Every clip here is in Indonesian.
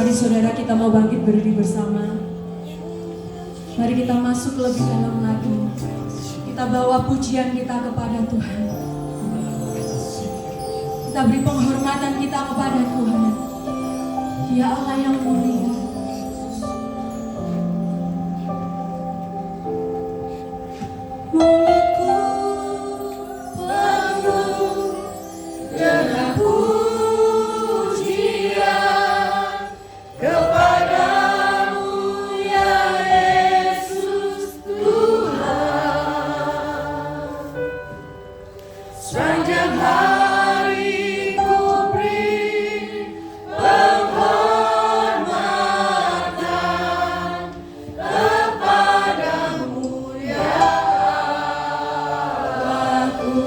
Mari saudara kita mau bangkit berdiri bersama. Mari kita masuk lebih dalam lagi. Kita bawa pujian kita kepada Tuhan. Kita beri penghormatan kita kepada Tuhan. Ya Allah yang mulia. Mulutku penuh dengan pujian kepadamu ya Yesus Tuhan. Sepanjang hari ku beri penghormatan kepadamu ya Allahku.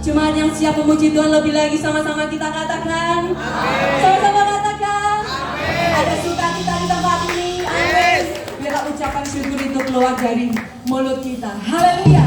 Jemaat yang siap memuji Tuhan lebih lagi, sama-sama kita katakan. Sama-sama katakan. Ada sukacita di tempat ini. Amin. Biarlah ucapan syukur itu keluar dari mulut kita. Haleluya.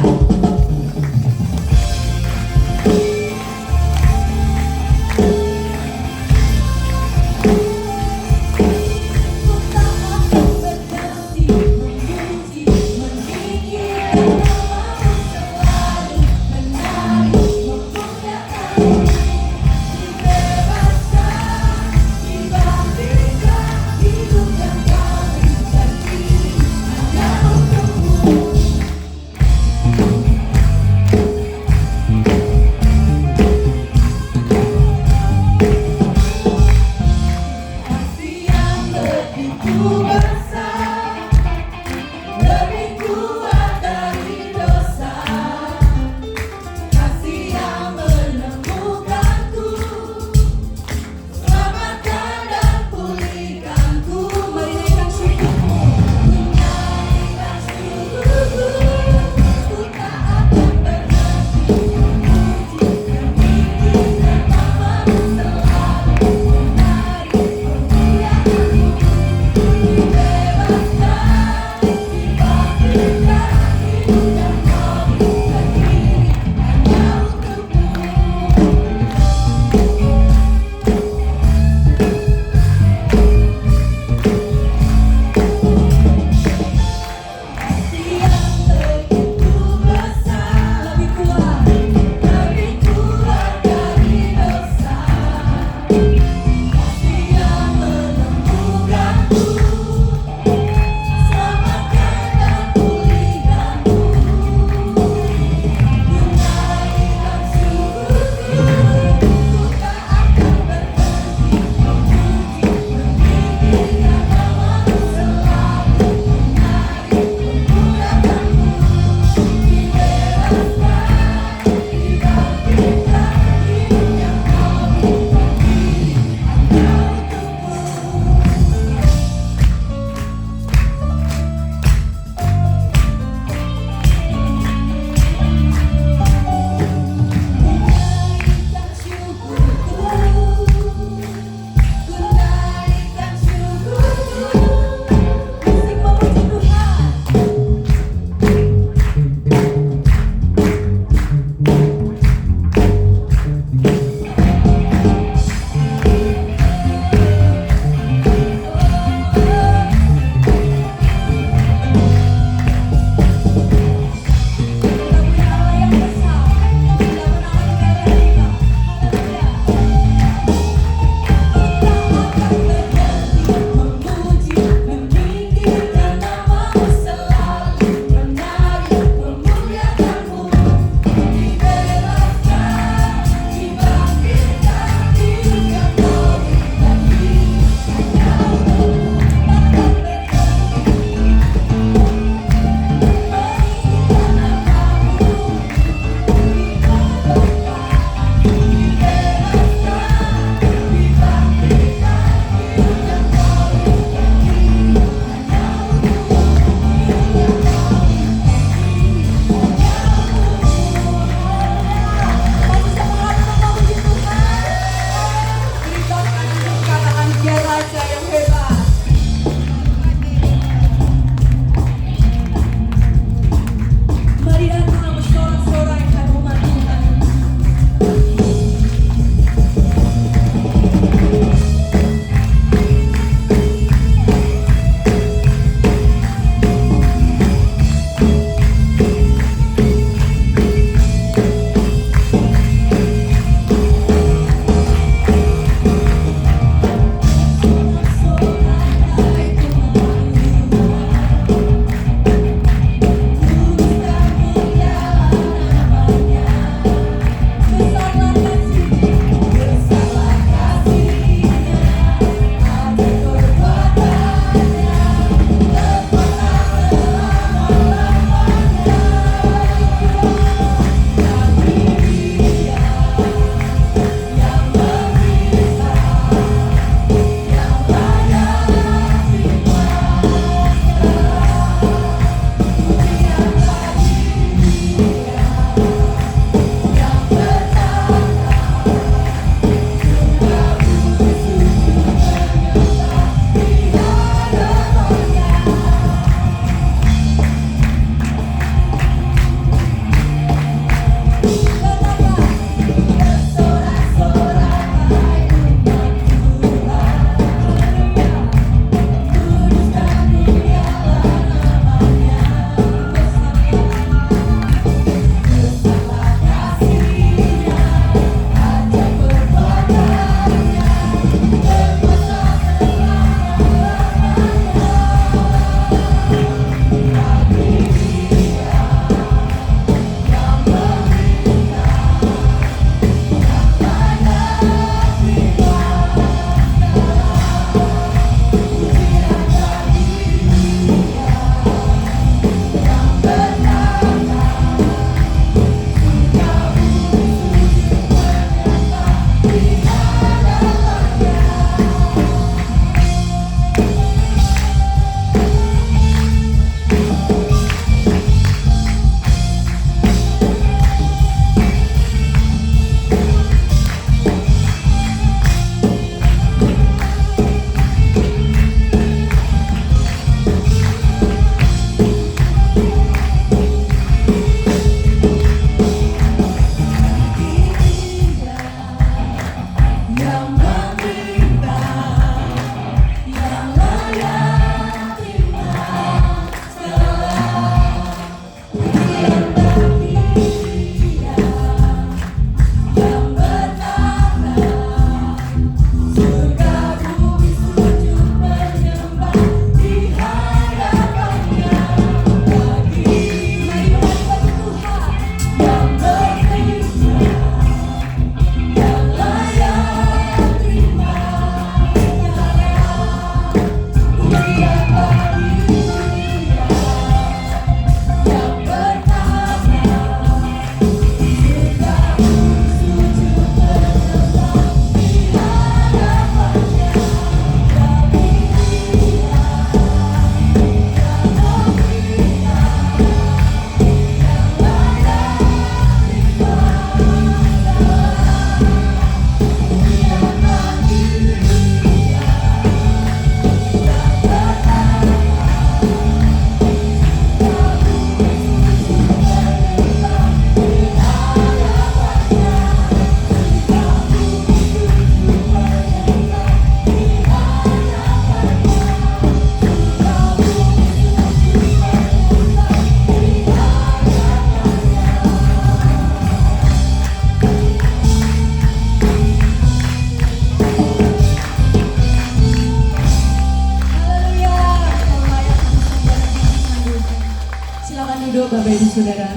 duduk Bapak Ibu Saudara.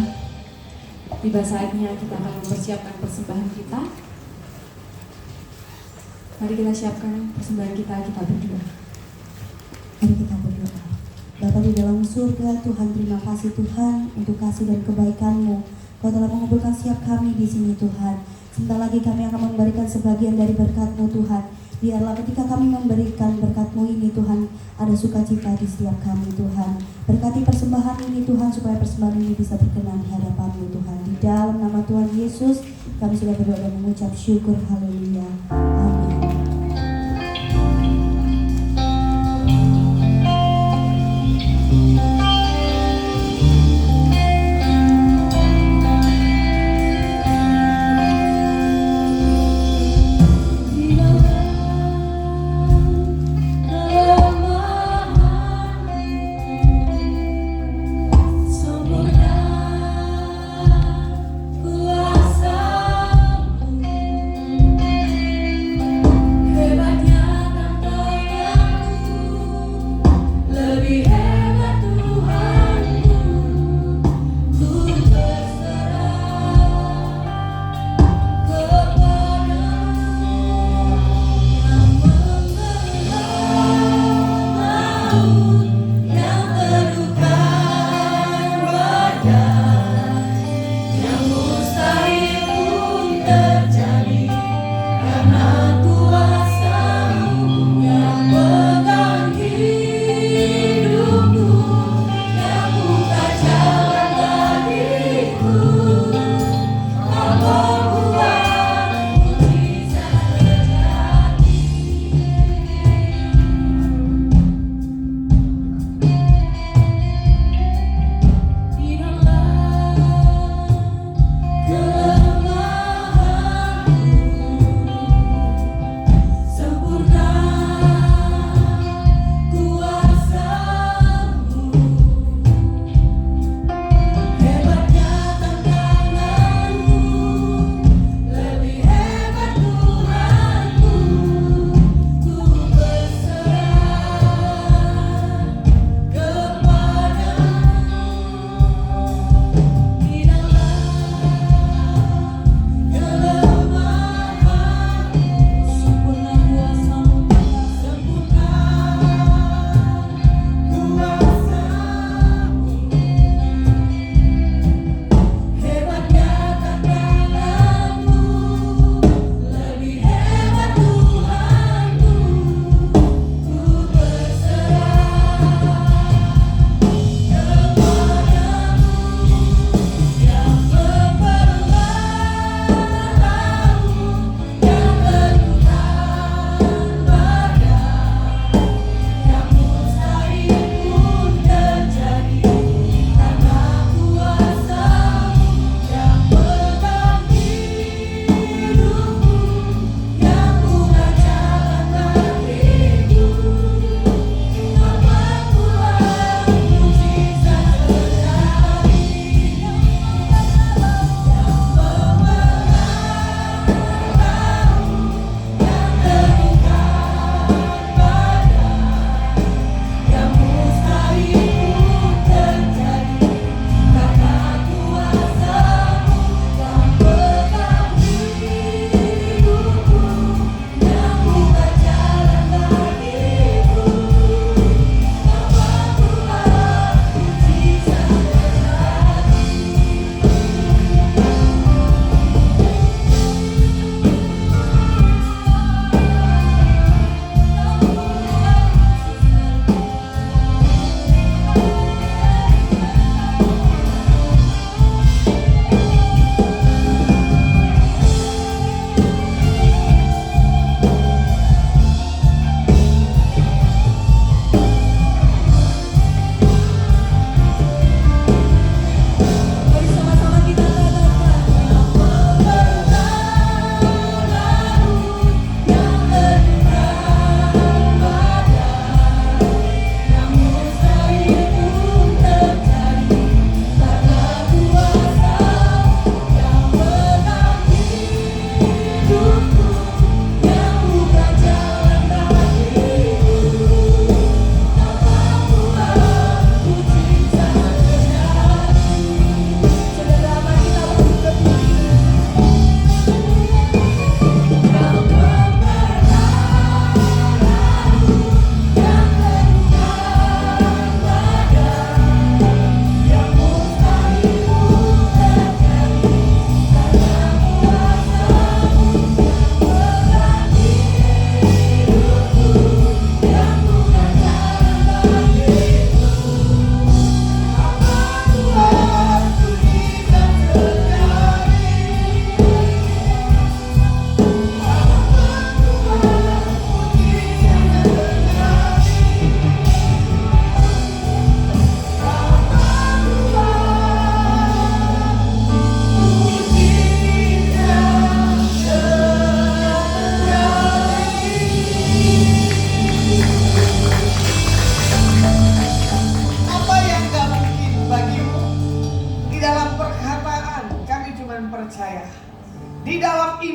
Tiba saatnya kita akan mempersiapkan persembahan kita. Mari kita siapkan persembahan kita berdoa. Mari kita berdoa. Bapa di dalam surga, Tuhan, terima kasih Tuhan untuk kasih dan kebaikan-Mu. Kau telah mengumpulkan setiap kami di sini Tuhan. Sebentar lagi kami akan memberikan sebagian dari berkat-Mu Tuhan. Biarlah ketika kami memberikan berkat-Mu ini Tuhan, ada sukacita di setiap kami Tuhan. Berkati persembahan ini Tuhan, supaya persembahan ini bisa berkenan di hadapan-Mu Tuhan. Di dalam nama Tuhan Yesus, kami sudah berdoa dan mengucap syukur. Haleluya. Amin. Hidup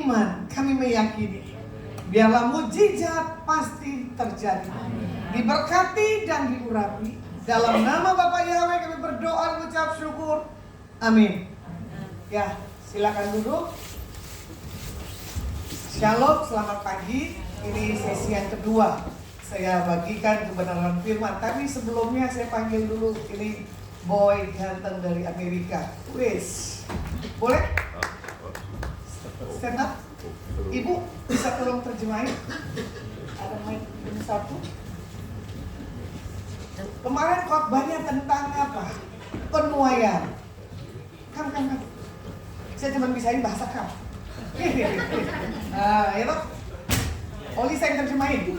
iman kami meyakini, biarlah mujizat pasti terjadi, diberkati dan diurapi. Dalam nama Bapa Yahweh kami berdoa mengucap syukur. Amin. Ya, silakan duduk. Shalom, selamat pagi. Ini sesi yang kedua. Saya bagikan kebenaran firman. Tapi sebelumnya saya panggil dulu ini boy ganteng dari Amerika. Wes, boleh? Stand up. Ibu bisa tolong terjemahin? Ada mic ini satu. Kemarin khotbahnya tentang apa? Penuaian. Kam. Saya cuma bisain bahasa kam. Ya toh? Oli saya terjemahin.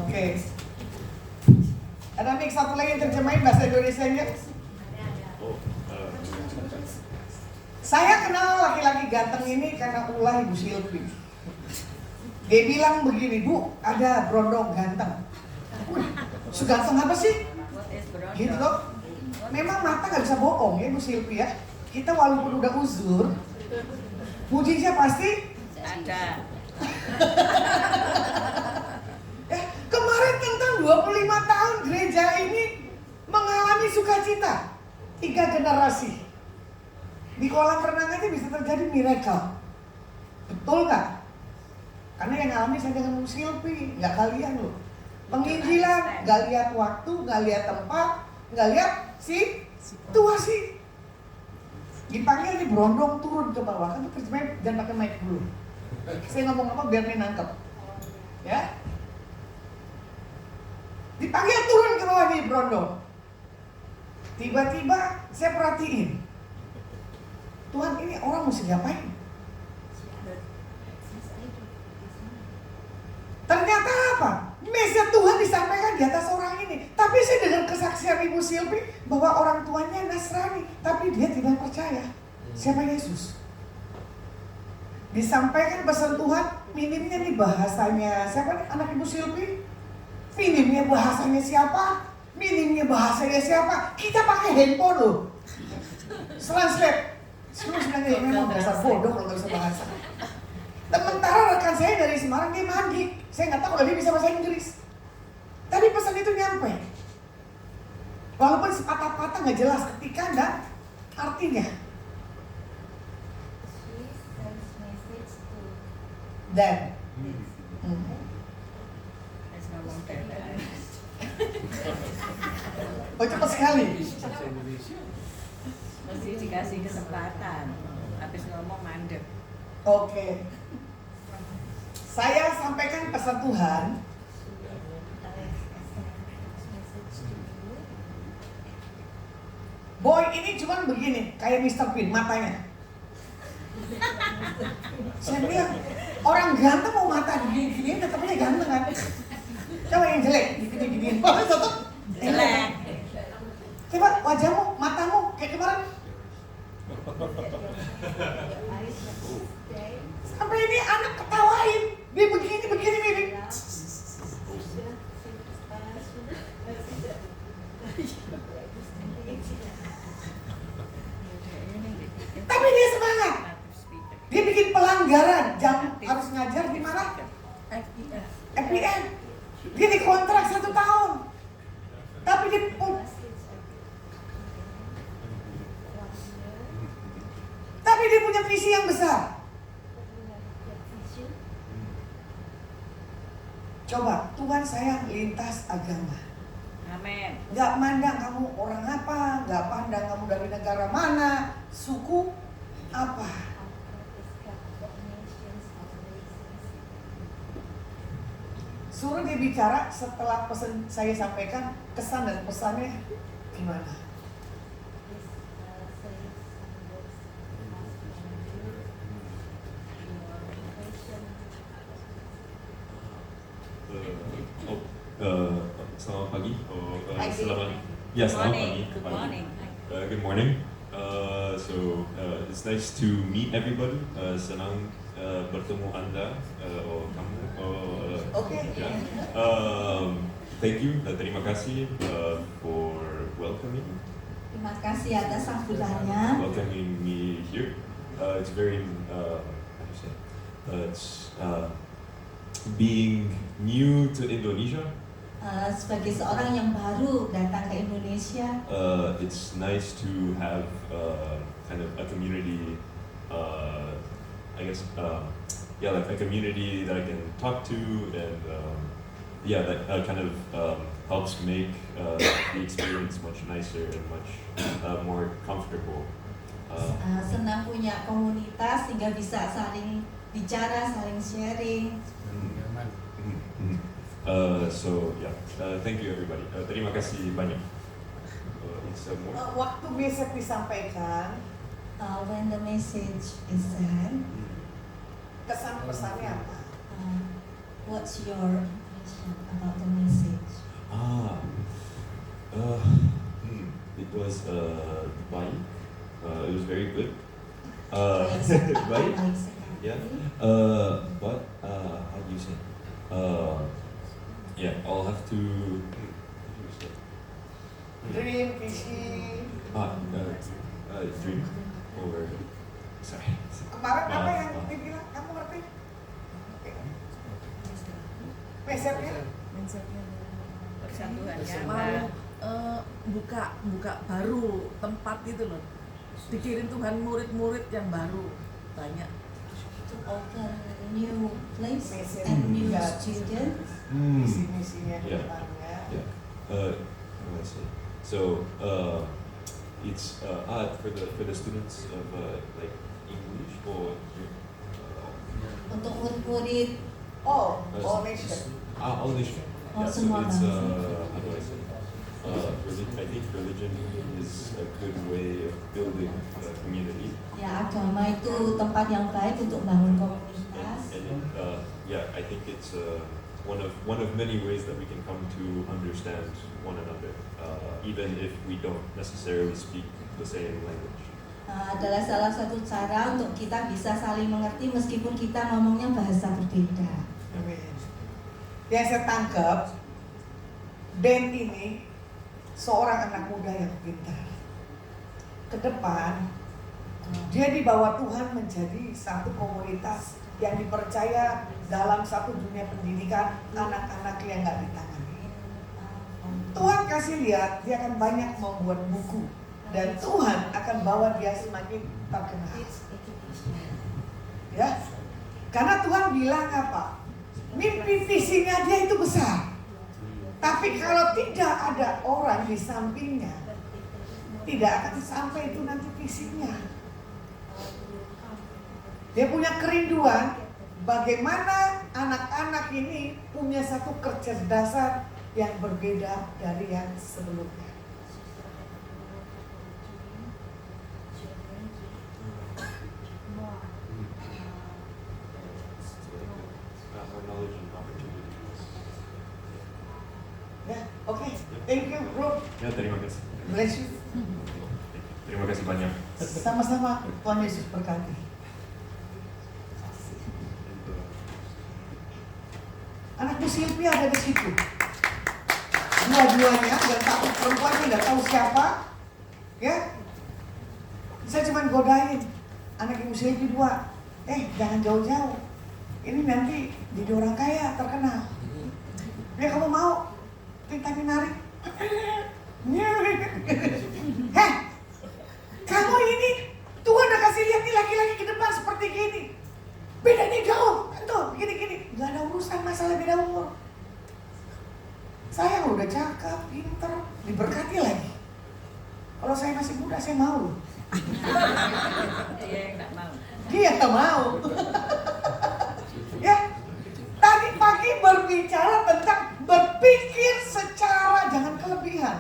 Oke. Ada mic satu lagi yang terjemahin bahasa Indonesia-nya? Saya kenal laki-laki ganteng ini karena ulah Ibu Silvi. Dia bilang begini, Bu, ada berondong ganteng. Seganteng apa sih? Gitu loh. Memang mata gak bisa bohong ya Bu Silvi ya. Kita walaupun udah uzur, mujizat pasti ada. Kemarin tentang 25 tahun gereja ini mengalami sukacita 3 generasi. Di kolam renang aja bisa terjadi miracle. Betul gak? Karena yang alami saya dengan Bu Silvi, gak kalian loh. Penginjilan, gak lihat waktu, gak lihat tempat, gak lihat situasi. Dipanggil di berondong turun ke bawah. Kan terjemahnya jangan pakai mic dulu. Saya ngomong apa biar nih nangkep. Ya. Dipanggil turun ke bawah di berondong. Tiba-tiba saya perhatiin. Tuhan, ini orang mesti ngapain? Ternyata apa? Mesias Tuhan disampaikan di atas orang ini. Tapi saya dengar kesaksian Ibu Silvi bahwa orang tuanya Nasrani, tapi dia tidak percaya siapa Yesus. Disampaikan pesan Tuhan, minimnya nih bahasanya siapa nih anak Ibu Silvi? Minimnya bahasanya siapa? Minimnya bahasanya siapa? Kita pakai handphone loh. Translate. Semua sebenarnya memang dasar bodoh kalau nggak bisa bahasa. Sementara rekan saya dari Semarang dia mandi. Saya nggak tahu kalau dia bisa bahasa Inggris. Tapi pesan itu nyampe. Walaupun sepatah-patah nggak jelas ketika dan artinya. Dan. Oh cepat sekali. Mesti dikasih kesempatan. Habis ngomong mandek. Oke. Saya sampaikan pesan Tuhan. Boy ini cuman begini, kayak Mr. Bean matanya. Saya bilang, orang ganteng mau mata gini-gini, tetapnya ganteng kan? Coba yang jelek, gini-gini. Oh, tetap Jelek. Coba wajahmu, matamu kayak kemarin. Sampai ini anak ketawain, dia begini. Tapi dia semangat. Dia bikin pelanggaran, jam harus ngajar di mana? FPN. Dia dikontrak 1 tahun. Tapi dia punya visi yang besar. Coba, Tuhan sayang lintas agama. Amin. Gak mandang kamu orang apa, gak pandang kamu dari negara mana, suku apa. Suruh dia bicara setelah pesan saya sampaikan, kesan dan pesannya gimana? Selamat pagi. Pagi. Selamat pagi. Good morning. Good morning. It's nice to meet everybody. Senang bertemu Anda. Kamu. Oke. Yeah. Thank you. Terima kasih for welcoming Terima kasih atas sambutannya. me here. it's very how do you say? It's being new to Indonesia. Sebagai seorang yang baru datang ke Indonesia, It's nice to have kind of a community. I guess yeah, like a community that I can talk to, and yeah, that kind of helps make the experience much nicer and much more comfortable. senang punya komunitas sehingga bisa saling bicara, saling sharing. So yeah, thank you everybody. Terima kasih banyak. It's more. Waktu message disampaikan, When the message is sent, kesan pesannya apa? what's your impression about the message? It was baik. It was very good. Baik sekali, Baik. baik sekali. Yeah. But how do you say? Yeah, I'll have to. Dream, visi. Dream over. Sorry. Kemarin apa yang dibilang? Kamu ngerti? Message-nya? Persatuan yang mau buka baru tempat gitu loh, dikirim Tuhan murid-murid yang baru banyak. To open new place Message. and new Yeah. students. Visi-misinya ke Yeah. depannya. Yeah. How do I say? So it's for the students of like English or. Untuk murid-murid All nation. All nation. Oh, Yeah, so semua it's bangsa. how do I say? I think religion is a good way of building a community. Ya, agama itu tempat yang baik untuk membangun komunitas. And yeah, I think it's one of many ways that we can come to understand one another, even if we don't necessarily speak the same language. Adalah salah satu cara untuk kita bisa saling mengerti meskipun kita ngomongnya bahasa berbeda. Amin. Yang saya tangkap, Dan ini seorang anak muda yang pintar. Ke depan, dia dibawa Tuhan menjadi satu komunitas yang dipercaya dalam satu dunia pendidikan anak-anak yang nggak ditangani. Tuhan kasih lihat, dia akan banyak membuat buku. Dan Tuhan akan bawa dia semakin terkenal. Ya, karena Tuhan bilang apa? Mimpi visinya dia itu besar. Tapi kalau tidak ada orang di sampingnya, tidak akan sampai itu nanti visinya. Dia punya kerinduan bagaimana anak-anak ini punya satu kecerdasan yang berbeda dari yang sebelumnya. More knowledge and opportunities. Ya, oke. Thank you, bro. Ya, terima kasih. Bless you. Terima kasih banyak. Sama-sama, Tuhan Yesus berkati. Anakku Silvia ada di situ. Dua-duanya, dan satu perempuan nggak tahu siapa, ya. Saya cuma godain anak ibu Silvia dua. Jangan jauh-jauh. Ini nanti jadi orang kaya, terkenal. Ya kamu mau? Kita narik. Kamu ini Tuhan udah kasih lihat nih laki-laki ke depan seperti gini. Bedanya jauh, tuh gini-gini. Gak ada urusan masalah beda umur. Saya udah cakep, pinter, diberkati lagi. Kalau saya masih muda, saya mau. Iya, nggak mau. Dia nggak mau. Ya, tadi pagi berbicara tentang berpikir secara jangan kelebihan.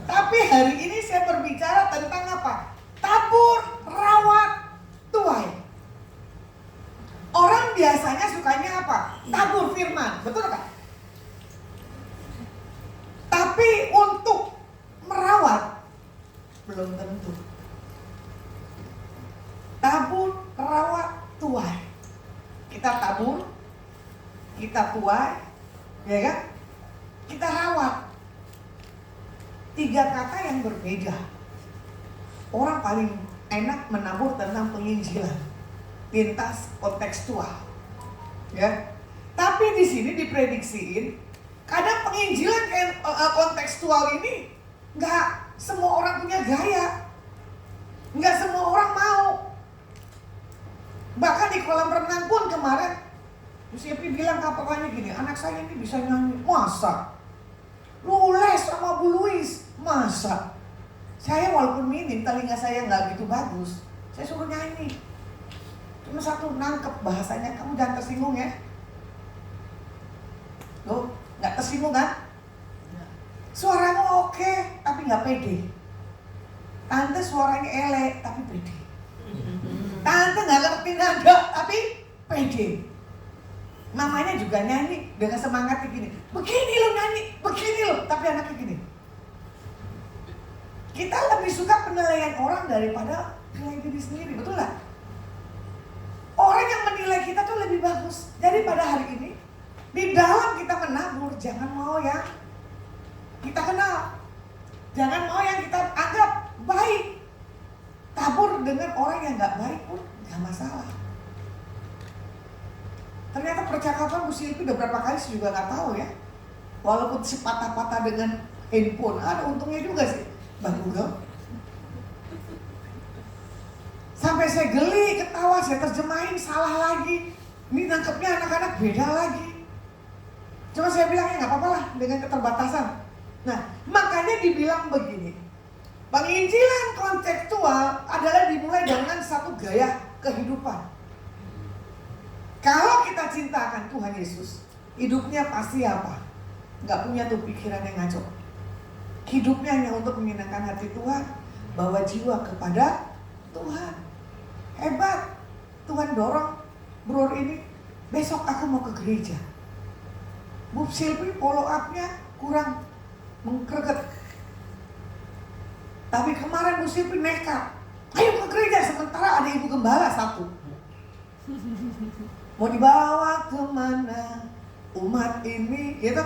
Tapi hari ini saya berbicara tentang apa? Tabur, rawat, tuai. Orang biasanya sukanya apa? Tabur firman, betul kan? Tapi untuk merawat belum tentu. Tabur, rawat, tuai. Kita tabur, kita tuai, ya kan? Kita rawat. 3 kata yang berbeda. Orang paling enak menabur tentang penginjilan, lintas kontekstual, ya. Tapi di sini diprediksiin, kadang penginjilan kontekstual ini nggak semua orang punya gaya, nggak semua orang mau. Bahkan di kolam renang pun kemarin, Yusepi bilang kapalnya gini, anak saya ini bisa nyanyi, masa? Lu les sama Bu Louis, masa? Saya walaupun minim, telinga saya nggak gitu bagus, saya suruh nyanyi. Cuma satu nangkep bahasanya, kamu jangan tersinggung ya. Loh, nggak tersinggung kan? Suaranya oke, tapi nggak pede. Tante suaranya elek, tapi pede. Tante nggak ngerti nada, tapi pede. Mamanya juga nyanyi dengan semangatnya gini, begini lo nyanyi, begini lo, tapi anaknya gini. Kita lebih suka penilaian orang daripada penilaian diri sendiri, betul lah? Orang yang menilai kita tuh lebih bagus. Jadi pada hari ini, di dalam kita menabur, jangan mau yang kita kenal, jangan mau yang kita anggap baik. Tabur dengan orang yang nggak baik pun nggak masalah. Ternyata percakapan Bu Silvi udah berapa kali saya juga nggak tahu ya. Walaupun sepatah-patah dengan handphone, ada untungnya juga sih, Bang Google. Sampai saya geli, ketawa, saya terjemahin salah lagi. Ini nangkepnya anak-anak beda lagi. Cuma saya bilang ya nggak apa-apa lah dengan keterbatasan. Nah, makanya dibilang begini. Penginjilan kontekstual adalah dimulai dengan satu gaya kehidupan. Kalau kita cintakan Tuhan Yesus, hidupnya pasti apa? Nggak punya tuh pikiran yang ngaco. Hidupnya hanya untuk menyenangkan hati Tuhan, bawa jiwa kepada Tuhan. Hebat. Tuhan dorong bro ini, besok aku mau ke gereja. Bu Silvi follow up-nya kurang mengkreget. Tapi kemarin Bu Silvi nekat, ayo ke gereja, sementara ada ibu gembala satu. Mau dibawa kemana umat ini, gitu.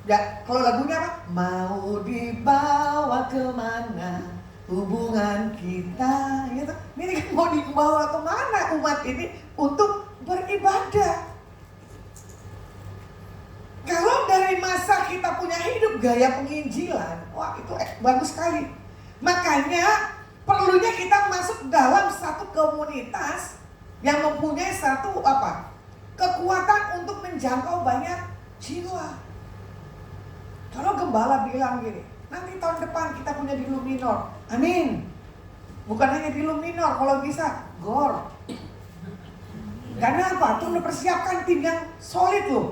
Ya, kalau lagunya apa? Mau dibawa kemana hubungan kita, gitu. Ini kan mau dibawa kemana umat ini untuk beribadah. Kalau dari masa kita punya hidup gaya penginjilan, wah itu bagus sekali. Makanya perlunya kita masuk dalam satu komunitas yang mempunyai satu apa? Kekuatan untuk menjangkau banyak jiwa. Kalau gembala bilang gini, nanti tahun depan kita punya di Luminor, amin. Bukan hanya di Luminor, kalau bisa GOR. Karena apa? Tuh mempersiapkan tim yang solid loh.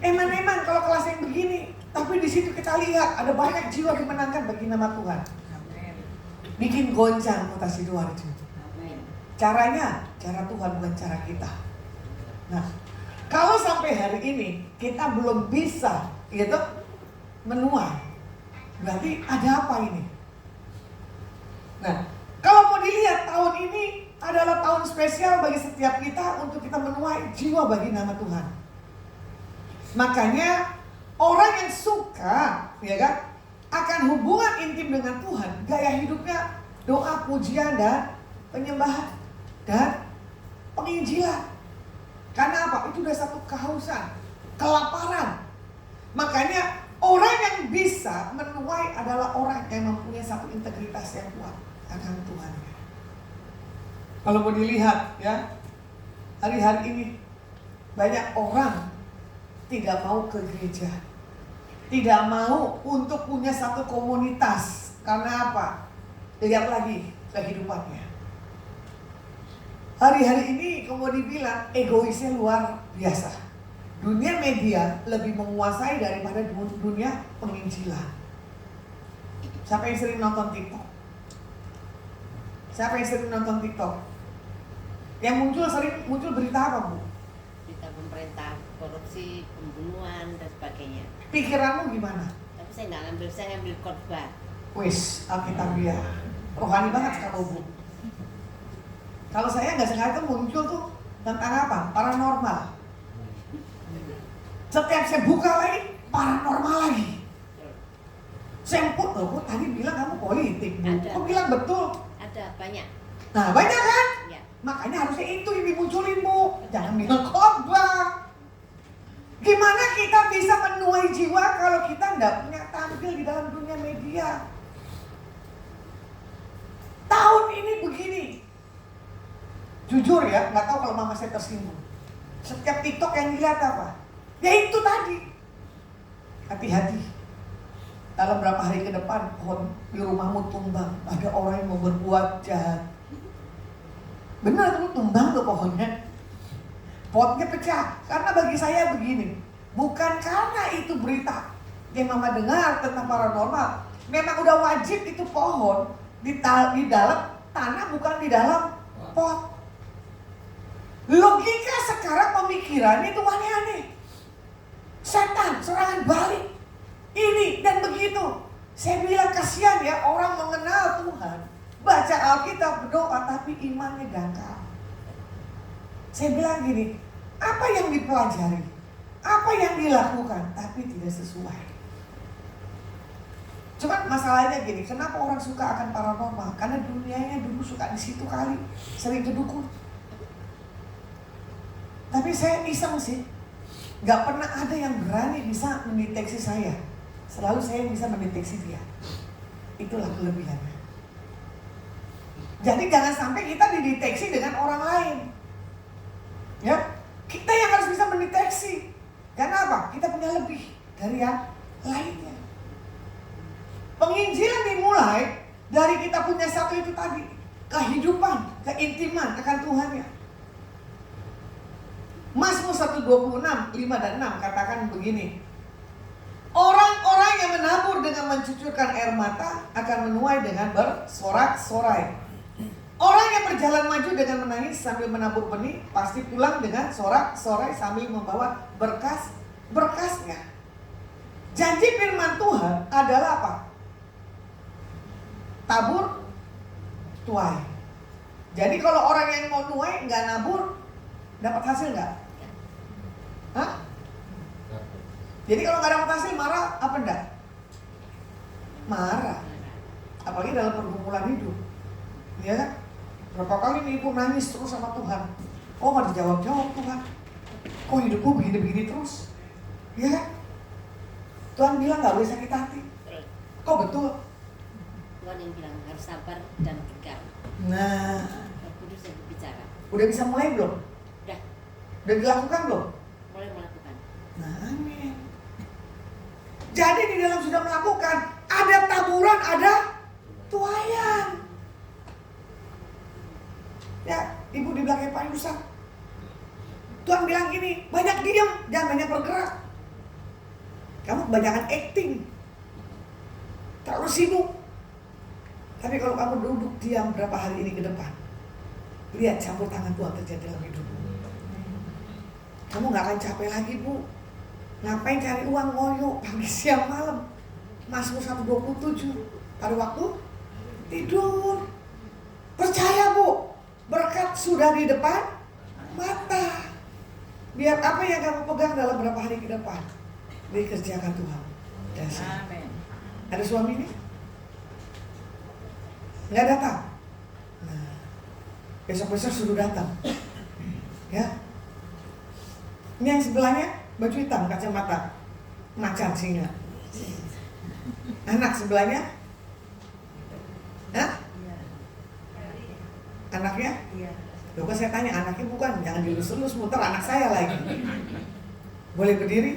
Eman-eman kalau kelas yang begini, tapi di situ kita lihat ada banyak jiwa dimenangkan bagi nama Tuhan. Bikin goncang kota Sidoarjo. Caranya, cara Tuhan bukan cara kita. Nah, kalau sampai hari ini kita belum bisa gitu menuai, berarti ada apa ini? Nah, kalau mau dilihat tahun ini adalah tahun spesial bagi setiap kita untuk kita menuai jiwa bagi nama Tuhan. Makanya orang yang suka, ya kan, akan hubungan intim dengan Tuhan, gaya hidupnya doa, pujian, dan penyembahan dan penginjilan. Karena apa? Itu udah satu kehausan, kelaparan. Makanya orang yang bisa menuai adalah orang yang mempunyai satu integritas yang kuat akan Tuhan. Kalau mau dilihat ya, hari-hari ini banyak orang tidak mau ke gereja, tidak mau untuk punya satu komunitas. Karena apa? Lihat lagi kehidupannya. Hari-hari ini kalau dibilang egoisnya luar biasa. Dunia media lebih menguasai daripada dunia penginjilan. Siapa yang sering nonton TikTok? Siapa yang sering nonton TikTok? Yang muncul berita apa, Bu? Berita pemerintah, korupsi, pembunuhan, dan sebagainya. Pikiranmu gimana? Tapi saya ngambil khotbah. Wis, Alkitabiah. Rohani banget kamu, Bu. Kalau saya nggak sengaja muncul tuh tentang apa? Paranormal. Setiap saya buka lagi, paranormal lagi. Semput loh, kok tadi bilang kamu politik, Bu. Ada. Kok bilang betul? Ada banyak. Nah, banyak kan? Ya. Makanya harusnya itu yang dimunculin, Bu. Jangan bilang khotbah. Gimana kita bisa menuai jiwa kalau kita nggak punya tampil di dalam dunia media? Tahun ini begini. Jujur ya, nggak tahu kalau mama saya tersinggung. Setiap TikTok yang dilihat apa? Ya itu tadi. Hati-hati. Dalam berapa hari ke depan pohon di rumahmu tumbang. Ada orang yang mau berbuat jahat. Benar tuh, tumbang tuh pohonnya. Potnya pecah. Karena bagi saya begini, bukan karena itu berita yang mama dengar tentang paranormal. Memang udah wajib itu pohon di dalam tanah, bukan di dalam pot. Logika sekarang pemikiran itu aneh-aneh. Setan, serangan balik. Ini dan begitu. Saya bilang kasihan ya orang mengenal Tuhan, baca Alkitab, berdoa, tapi imannya dangkal. Saya bilang gini, apa yang dipelajari, apa yang dilakukan, tapi tidak sesuai. Cuma masalahnya gini, kenapa orang suka akan paranormal? Karena dunianya dulu suka di situ kali, sering kedukun. Tapi saya iseng sih, gak pernah ada yang berani bisa mendeteksi saya. Selalu saya bisa mendeteksi dia. Itulah kelebihannya. Jadi jangan sampai kita dideteksi dengan orang lain. Ya, kita yang harus bisa mendeteksi. Karena apa? Kita punya lebih dari yang lainnya. Penginjilan dimulai dari kita punya satu itu tadi, kehidupan, keintiman akan Tuhannya. Mazmur 126, 5 dan 6 katakan begini. Orang-orang yang menabur dengan mencucurkan air mata akan menuai dengan bersorak-sorai. Orang yang berjalan maju dengan menangis sambil menabur benih pasti pulang dengan sorak-sorai sambil membawa berkas-berkasnya. Janji firman Tuhan adalah apa? Tabur, tuai. Jadi kalau orang yang mau nuai nggak nabur, dapat hasil nggak? Hah? Jadi kalau nggak dapat hasil marah apa enggak? Marah. Apalagi dalam pergumulan hidup, ya kan? Berapa kali nih ibu nangis terus sama Tuhan. Oh nggak dijawab-jawab Tuhan. Kok hidupku begini-begini terus? Ya kan? Tuhan bilang nggak boleh sakit hati. Kok betul? Tuhan yang bilang harus sabar dan tegar. Nah, Roh Kudus yang berbicara. udah bisa mulai belum? Udah, Udah dilakukan belum? mulai melakukan. Nah, amin. Jadi di dalam sudah melakukan, ada taburan, ada tuayan. Ya, ibu di belakang Pak Yusak. Tuhan bilang gini, banyak diam, jangan banyak bergerak. Kamu kebanyakan acting, terlalu sibuk. Tapi kalau kamu duduk diam berapa hari ini ke depan, lihat campur tangan Tuhan terjadi dalam hidupmu. Kamu gak akan capek lagi, Bu. Ngapain cari uang ngoyo pagi siang malam? Mazmur 127 pada waktu tidur. Percaya, Bu, berkat sudah di depan mata. Biar apa yang kamu pegang dalam berapa hari ke depan dikerjakan Tuhan. Dasar. Amin. Ada suaminya? Nggak datang? Nah, besok-besok suruh datang. Ya. Ini yang sebelahnya baju hitam, kacamata, macan singa. Anak sebelahnya? Hah? Anaknya? Iya. Loh kok saya tanya anaknya bukan, jangan dilus-lus muter anak saya lagi. Boleh berdiri?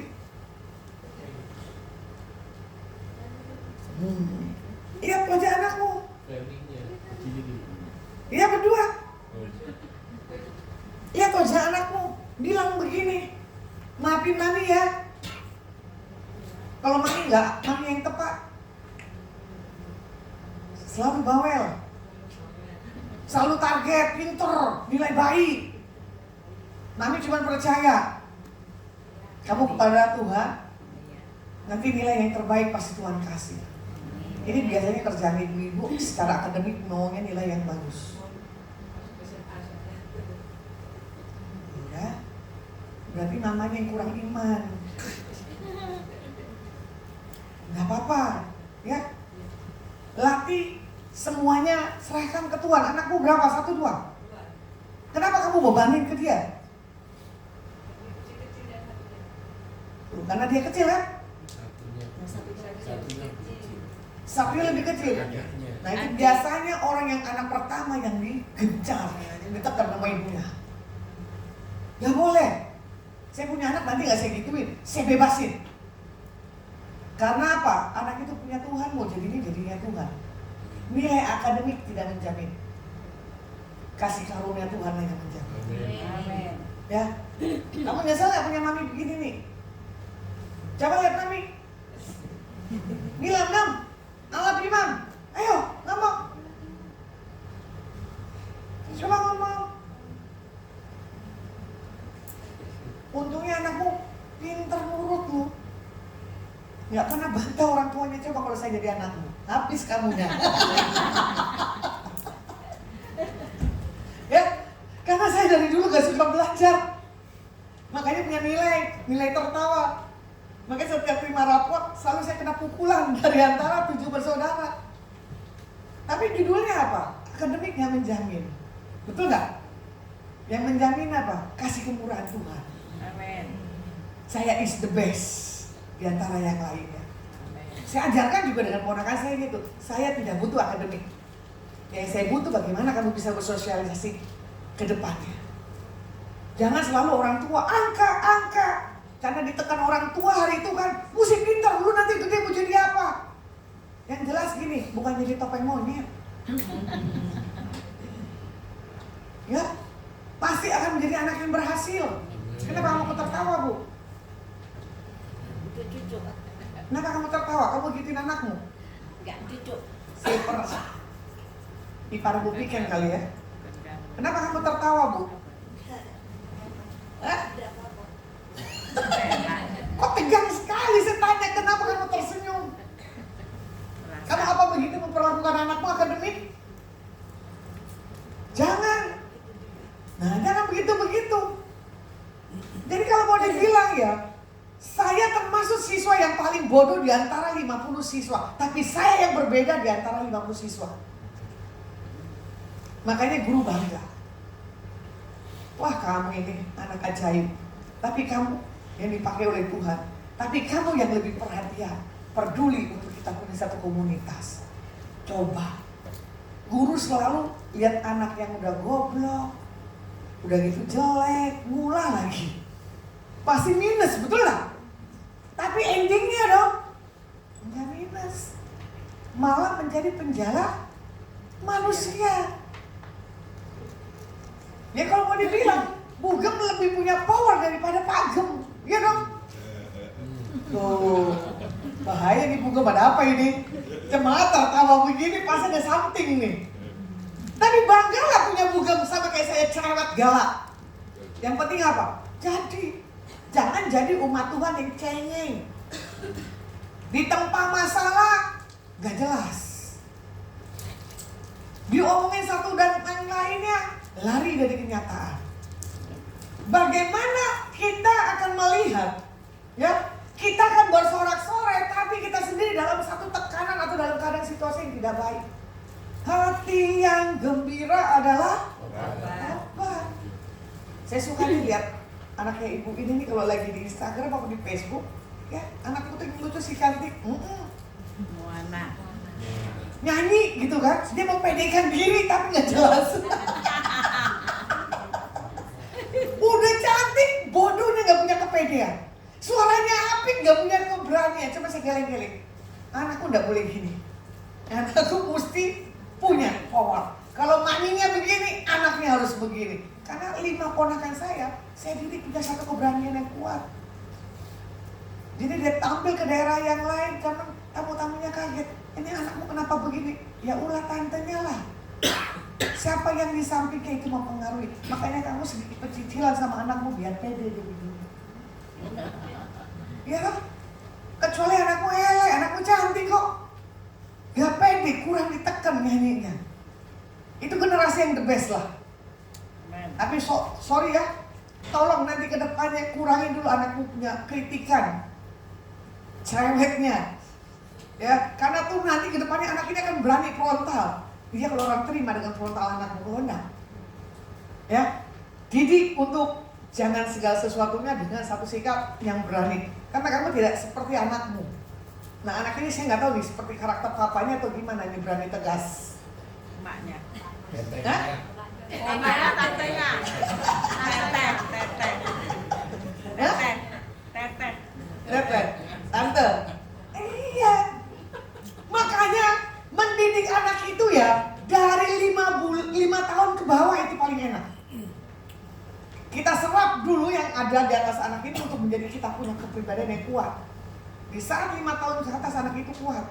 Lihat wajah anakmu. Iya berdua. Lihat wajah anakmu. Bilang begini, maafin mami ya. Kalau mami enggak, mami yang tepat. Selalu bawel. Selalu target, pinter, nilai baik. Mami cuma percaya kamu kepada Tuhan, nanti nilai yang terbaik pasti Tuhan kasih. Ini biasanya kerjaan ibu-ibu secara akademik maunya nilai yang bagus. Ya, berarti mamanya yang kurang iman. Gak apa-apa, ya. semuanya serahkan ke Tuhan. Anakmu berapa? 1, 2? Kenapa kamu bebanin ke dia? Karena dia kecil kan? Satunya lebih kecil. Nah itu biasanya orang yang anak pertama yang digencar, yang ditekan sama ibunya. Gak boleh. Saya punya anak nanti gak saya gituin, saya bebasin. Karena apa? Anak itu punya Tuhan, mau jadinya Tuhan. Nilai akademik tidak menjamin. Kasih karunia Tuhan yang menjamin. Amin. Ya, kamu nyesel gak punya mami begini nih? Coba lihat mami. Nilai 6, Allah beriman. Ayo, ngomong. Coba ngomong. Untungnya anakmu pinter nurut lu. Gak pernah bantah orang tuanya. Coba kalau saya jadi anakmu, habis kamunya. Ya, karena saya dari dulu gak suka belajar. Makanya punya nilai tertawa. Makanya setiap terima raport selalu saya kena pukulan dari antara 7 bersaudara. Tapi judulnya apa? Akademik yang menjamin. Betul nggak? Yang menjamin apa? Kasih kemurahan Tuhan. Amin. Saya is the best di antara yang lainnya. Saya ajarkan juga dengan ponakan saya gitu. Saya tidak butuh akademik. Yang saya butuh bagaimana kamu bisa bersosialisasi ke depannya. Jangan selalu orang tua angka. Karena ditekan orang tua hari itu kan, mesti pintar, lu nanti gede mau jadi apa? Yang jelas gini, bukan jadi topeng monyet. Ya, pasti akan menjadi anak yang berhasil. Kenapa kamu tertawa, Bu? Itu cucu. Kenapa kamu tertawa? Kamu gituin anakmu? Enggak cucu. Super. Ipar Bu Piken kali ya. Kenapa kamu tertawa, Bu? Hah? Kok tegang sekali saya tanya, kenapa kamu tersenyum? Kamu apa begitu memperlakukan anakmu akademik? Jangan. Nah, jangan begitu-begitu. Jadi kalau mau dibilang ya, saya termasuk siswa yang paling bodoh di antara 50 siswa. Tapi saya yang berbeda di antara 50 siswa. Makanya guru bangga. Wah, kamu ini anak ajaib. Tapi kamu yang dipakai oleh Tuhan. Tapi kamu yang lebih perhatian, peduli untuk kita punya satu komunitas. Coba. Guru selalu lihat anak yang udah goblok, udah gitu jelek, ngulang lagi. Pasti minus, betul lah. Tapi endingnya dong, enggak minus. Malah menjadi penjala manusia. Ya kalau mau dibilang, Bugem lebih punya power daripada Pagem. Iya dong? Tuh, bahaya nih Bugem, ada apa ini? Jemaat tertawa begini pasti ada something nih. Tapi banggalah punya Bugem sama kayak saya cerewet galak. Yang penting apa? Jangan jadi umat Tuhan yang cengeng. Ditempa masalah, gak jelas. Diomongin satu dan yang lainnya, lari dari kenyataan. Bagaimana kita akan melihat, ya? Kita akan bersorak-sorai, tapi kita sendiri dalam satu tekanan atau dalam keadaan situasi yang tidak baik. Hati yang gembira adalah apa? Saya suka lihat anaknya ibu ini nih kalau lagi di Instagram atau di Facebook, ya anak putih lucu si cantik, Moana. nyanyi gitu kan, dia mempedekan diri tapi nggak jelas. Udah cantik, bodohnya nggak punya kepedean. Suaranya apik, nggak punya keberanian. Coba saya geleng-geleng. Anakku nggak boleh gini. Anakku mesti punya power. Kalau maminya begini, anaknya harus begini. Karena 5 ponakan saya didik punya satu keberanian yang kuat. Jadi dia tampil ke daerah yang lain karena tamu-tamunya kaget. Ini anakmu kenapa begini? Ya ulah tantenya lah. Siapa yang di sampingnya itu mempengaruhi. Makanya kamu sedikit pecicilan sama anakmu biar pede dia begini. Ya kan? Kecuali anakmu elek, anakmu cantik kok. Gak pede, kurang ditekan nyanyinya. Itu generasi yang the best lah. Tapi sorry ya, tolong nanti ke depannya kurangin dulu anakmu punya kritikan. Cerewetnya. Ya, karena tuh nanti ke depannya anak ini akan berani frontal. Iya, kalau orang terima dengan frontal anakmu, kalau enggak. Ya, didik untuk jangan segala sesuatunya dengan satu sikap yang berani. Karena kamu tidak seperti anakmu. Nah, anak ini saya nggak tahu nih seperti karakter papanya atau gimana nih, berani tegas. Emaknya. Hah? Emaknya, tantenya. Hah? Teteh. Tante. Iya. Makanya mendidik anak itu ya dari 5 tahun ke bawah itu paling enak. Kita serap dulu yang ada di atas anak ini untuk menjadi kita punya kepribadian yang kuat. Di saat 5 tahun ke atas anak itu kuat.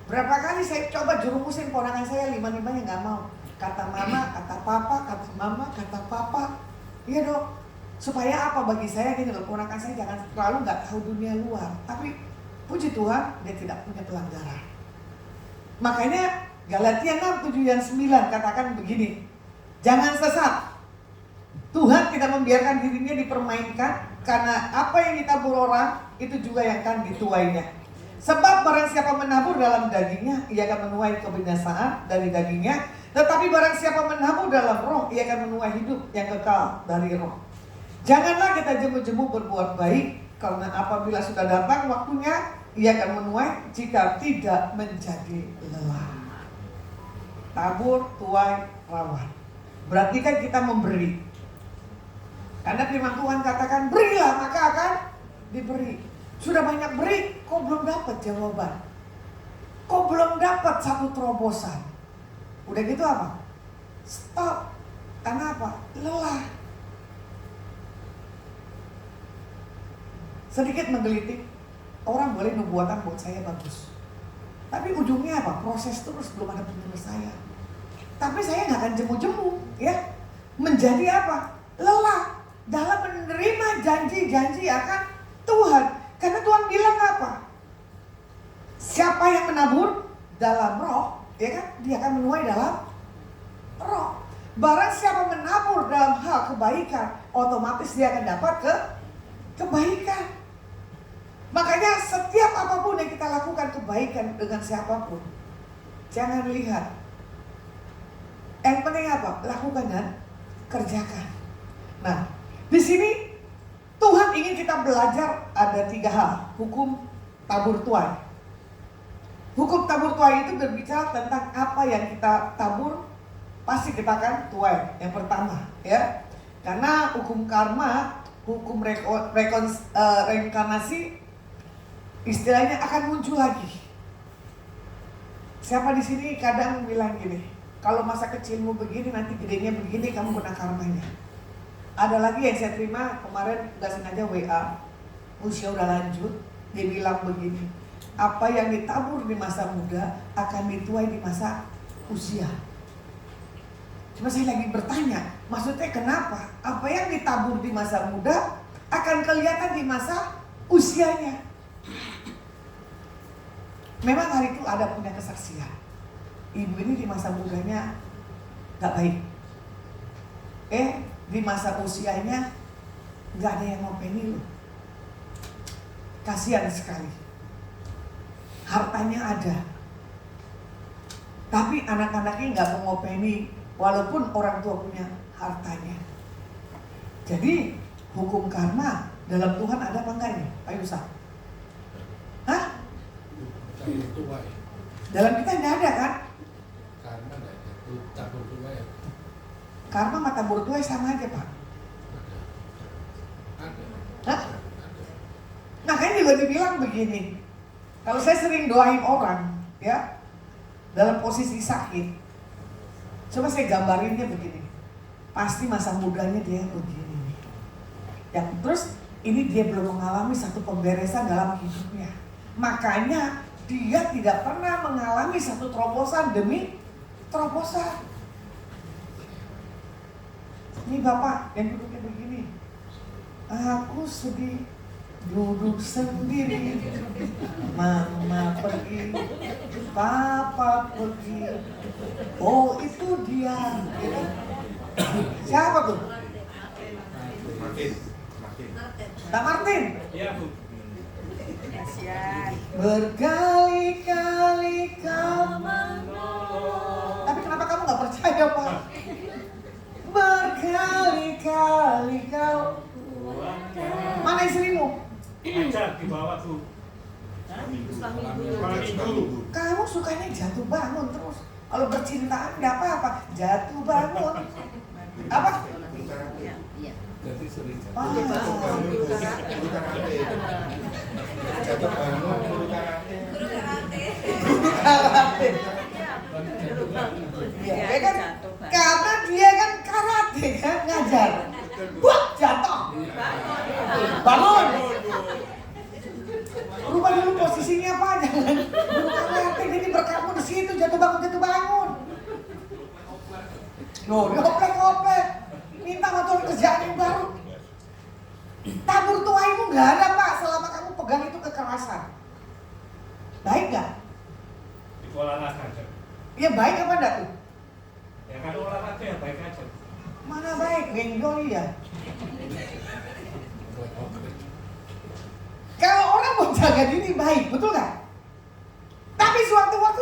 Berapa kali saya coba jerumusin ponakan saya, 5-5-nya nggak mau. Kata mama, kata papa, kata mama, kata papa. Iya dong. Supaya apa bagi saya gini loh, ponakan saya jangan terlalu nggak tahu dunia luar. Tapi puji Tuhan dia tidak punya pelanggaran. Makanya Galatia 6, 7, dan 9 katakan begini. Jangan sesat. Tuhan tidak membiarkan dirinya dipermainkan, karena apa yang ditabur orang itu juga yang akan dituainya. Sebab barang siapa menabur dalam dagingnya, ia akan menuai kebinasaan dari dagingnya. Tetapi barang siapa menabur dalam roh, ia akan menuai hidup yang kekal dari roh. Janganlah kita jemu-jemu berbuat baik, karena apabila sudah datang waktunya, ia akan menuai jika tidak menjadi lelah. Tabur, tuai, rawat. Berarti kan kita memberi. Karena firman Tuhan katakan, berilah maka akan diberi. Sudah banyak beri, kok belum dapat jawaban? Kok belum dapat satu terobosan? Udah gitu apa? Stop. Karena apa? Lelah. Sedikit menggelitik, orang boleh nubuatan buat saya bagus. Tapi ujungnya apa? Proses terus, belum ada penyelesaian. Tapi saya nggak akan jemu-jemu, ya. Menjadi apa? Lelah dalam menerima janji-janji akan Tuhan. Karena Tuhan bilang apa? Siapa yang menabur dalam roh, ya kan? Dia akan menuai dalam roh. Barang siapa menabur dalam hal kebaikan, otomatis dia akan dapat kebaikan. Makanya setiap apapun yang kita lakukan kebaikan dengan siapapun, jangan lihat. Yang penting apa? Lakukan dan kerjakan. Nah, di sini Tuhan ingin kita belajar ada 3 hal. Hukum tabur tuai. Hukum tabur tuai itu berbicara tentang apa yang kita tabur, pasti kita akan tuai. Yang pertama, ya. Karena hukum karma, hukum reinkarnasi, istilahnya akan muncul lagi. Siapa di sini kadang bilang gini, kalau masa kecilmu begini, nanti gedenya begini, kamu kena karmanya. Ada lagi yang saya terima kemarin, gak sengaja WA, usia udah lanjut, dia bilang begini, apa yang ditabur di masa muda akan dituai di masa usia. Cuma saya lagi bertanya, maksudnya kenapa? Apa yang ditabur di masa muda akan kelihatan di masa usianya. Memang hari itu ada punya kesaksian. Ibu ini di masa mudanya gak baik. Di masa usianya gak ada yang ngopeni loh. Kasihan sekali. Hartanya ada, tapi anak-anaknya gak mau ngopeni walaupun orang tua punya hartanya. Jadi hukum karma dalam Tuhan ada apa enggak ini, Pak Yusa? Hah? Dalam kita enggak ada kan? Karma enggak ada, tabur tuai. Karma sama tabur tuai sama aja, Pak. Ada. Hah? Makanya juga dibilang begini. Kalau saya sering doain orang, ya, dalam posisi sakit, coba saya gambarinnya begini. Pasti masa mudanya dia begini. Yang terus ini dia belum mengalami satu pemberesan dalam hidupnya. Makanya dia tidak pernah mengalami satu terobosan demi terobosan. Ini Bapak yang duduknya begini. Aku sedih, duduk sendiri. Mama pergi, Papa pergi. Oh itu dia. Siapa tuh? Pak Martin. Iya, Bu. Kasihan. Berkali-kali kau menolong sekali kau. Mana istrimu? Ajar di bawah tuh. Malam minggu. Kamu sukanya jatuh bangun terus. Kalau bercintaan nggak apa-apa, jatuh bangun. Apa? Jadi sering Ah. jatuh bangun, guru karate. Jatuh bangun, guru karate. Karate. Iya, dia kan karena dia kan karate kan ngajar. Wah, jatuh. Bangun. Rubah dulu posisinya apa, jangan guru karate jadi berkamu di situ jatuh bangun. Loh, dioplek-oplek. Minta motor kerjaan yang baru. Tabur tuaimu nggak ada Pak selama kamu pegang itu kekerasan. Baik nggak? Di olahraga aja. Ya baik apa enggak tuh? Ya kan olahraga ya baik aja. Mana baik, enjoy ya. Kalau orang mau jaga diri baik, betul nggak? Tapi suatu waktu